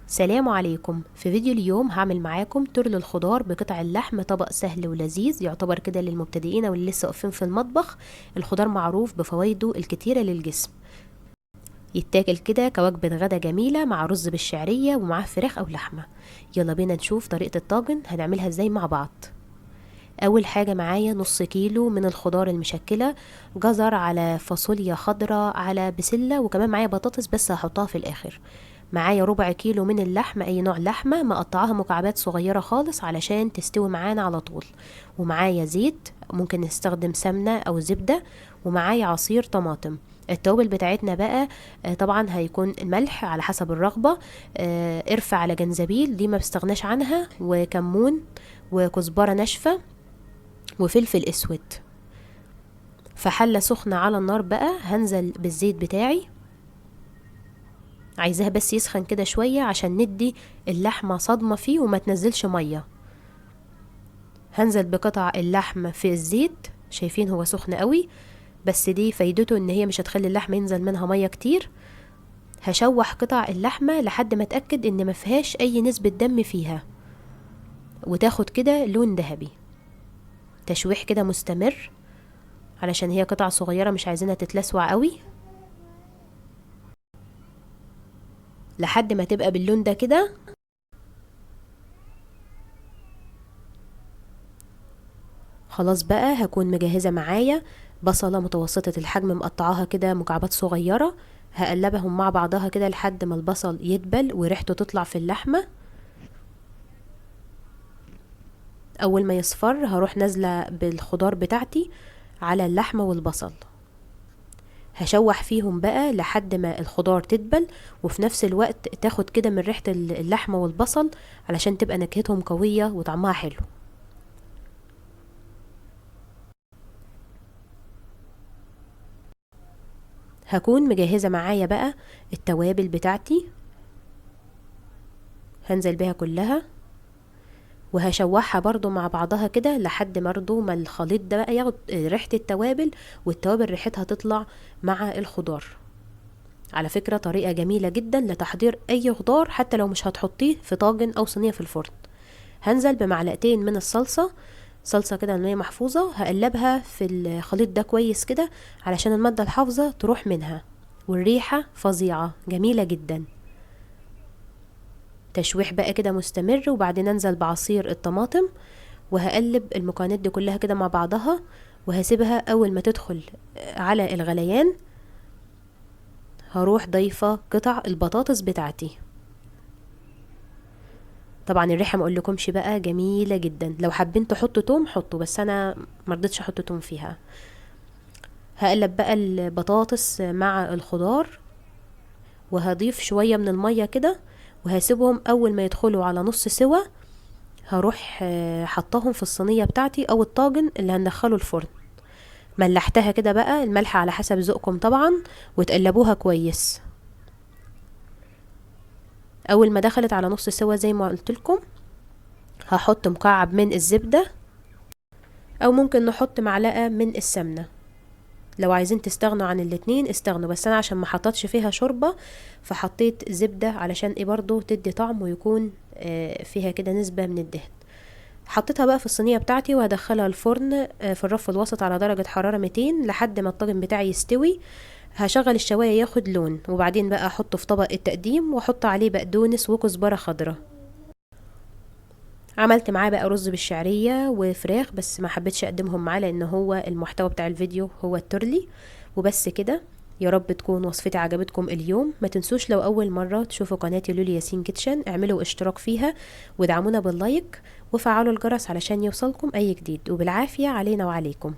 سلام عليكم. في فيديو اليوم هعمل معاكم ترل الخضار بقطع اللحم، طبق سهل ولذيذ يعتبر كده للمبتدئين واللي لسه واقفين في المطبخ. الخضار معروف بفوائده الكتيرة للجسم، يتاكل كده كوجبة غدا جميلة مع رز بالشعرية ومعاه فراخ أو لحمة. يلا بينا نشوف طريقة الطاجن هنعملها ازاي مع بعض. أول حاجة معايا نص كيلو من الخضار المشكلة، جزر على فاصوليا خضراء على بسلة، وكمان معايا بطاطس بس هحطها في الآخر. معايا ربع كيلو من اللحمة، أي نوع لحمة، مقطعاها مكعبات صغيرة خالص علشان تستوي معانا على طول. ومعايا زيت، ممكن نستخدم سمنة أو زبدة. ومعايا عصير طماطم. التوابل بتاعتنا بقى طبعا هيكون الملح على حسب الرغبة، قرفة على جنزبيل دي ما بستغناش عنها، وكمون وكزبرة ناشفة وفلفل اسود. في حلة سخنة على النار بقى هنزل بالزيت بتاعي، عايزاها بس يسخن كده شوية عشان ندي اللحمة صدمة فيه وما تنزلش مية. هنزل بقطع اللحم في الزيت، شايفين هو سخن قوي، بس دي فايدته ان هي مش هتخلي اللحم ينزل منها مية كتير. هشوح قطع اللحمة لحد ما اتأكد ان ما فيهاش اي نسبة دم فيها، وتاخد كده لون ذهبي. تشويح كده مستمر علشان هي قطع صغيرة مش عايزينها تتلسوع قوي، لحد ما تبقى باللون ده كده. خلاص بقى هكون مجهزة معايا بصلة متوسطة الحجم، مقطعاها كده مكعبات صغيرة. هقلبهم مع بعضها كده لحد ما البصل يدبل وريحته تطلع في اللحمة. اول ما يصفر هروح نازلة بالخضار بتاعتي على اللحمة والبصل، هشوح فيهم بقى لحد ما الخضار تدبل، وفي نفس الوقت تاخد كده من ريحة اللحمة والبصل علشان تبقى نكهتهم قوية وطعمها حلو. هكون مجهزة معايا بقى التوابل بتاعتي، هنزل بيها كلها وهشوحها برضو مع بعضها كده لحد برضو ما الخليط ده بقى ياخد ريحة التوابل، والتوابل ريحتها تطلع مع الخضار. على فكرة طريقة جميلة جدا لتحضير اي خضار حتى لو مش هتحطيه في طاجن او صينية في الفرن. هنزل بمعلقتين من الصلصة، صلصة كده ان هي محفوظة، هقلبها في الخليط ده كويس كده علشان المادة الحافظة تروح منها، والريحة فظيعة جميلة جدا. تشويح بقى كده مستمر، وبعدين انزل بعصير الطماطم، وهقلب المكونات دي كلها كده مع بعضها، وهسيبها اول ما تدخل على الغليان هروح ضيفة قطع البطاطس بتاعتي. طبعا الريحة مقولكمش بقى جميلة جدا، لو حابين تحطوا توم حطوا، بس انا مرضتش احط توم فيها. هقلب بقى البطاطس مع الخضار، وهضيف شوية من المية كده، وهسيبهم اول ما يدخلوا على نص سوا هروح حطاهم في الصينية بتاعتي او الطاجن اللي هندخله الفرن. ملحتها كده بقى، الملح على حسب ذوقكم طبعا، وتقلبوها كويس. اول ما دخلت على نص سوا زي ما قلت لكم هحط مكعب من الزبدة، او ممكن نحط معلقة من السمنة. لو عايزين تستغنوا عن الاتنين استغنوا، بس انا عشان ما حطتش فيها شوربة فحطيت زبدة علشان ايه برضو تدي طعم ويكون فيها كده نسبة من الدهن. حطيتها بقى في الصينية بتاعتي وهدخلها الفرن في الرف الوسط على درجة حرارة 200 لحد ما الطاجن بتاعي يستوي. هشغل الشواية ياخد لون، وبعدين بقى احطه في طبق التقديم واحط عليه بقدونس وكزبرة خضرة. عملت معاه بقى رز بالشعرية وفراخ، بس ما حبيتش اقدمهم معاه لان هو المحتوى بتاع الفيديو هو الترلي وبس كده. يا رب تكون وصفتي عجبتكم اليوم. ما تنسوش لو اول مرة تشوفوا قناتي لولي ياسين كيتشن اعملوا اشتراك فيها ودعمونا باللايك وفعلوا الجرس علشان يوصلكم اي جديد، وبالعافية علينا وعليكم.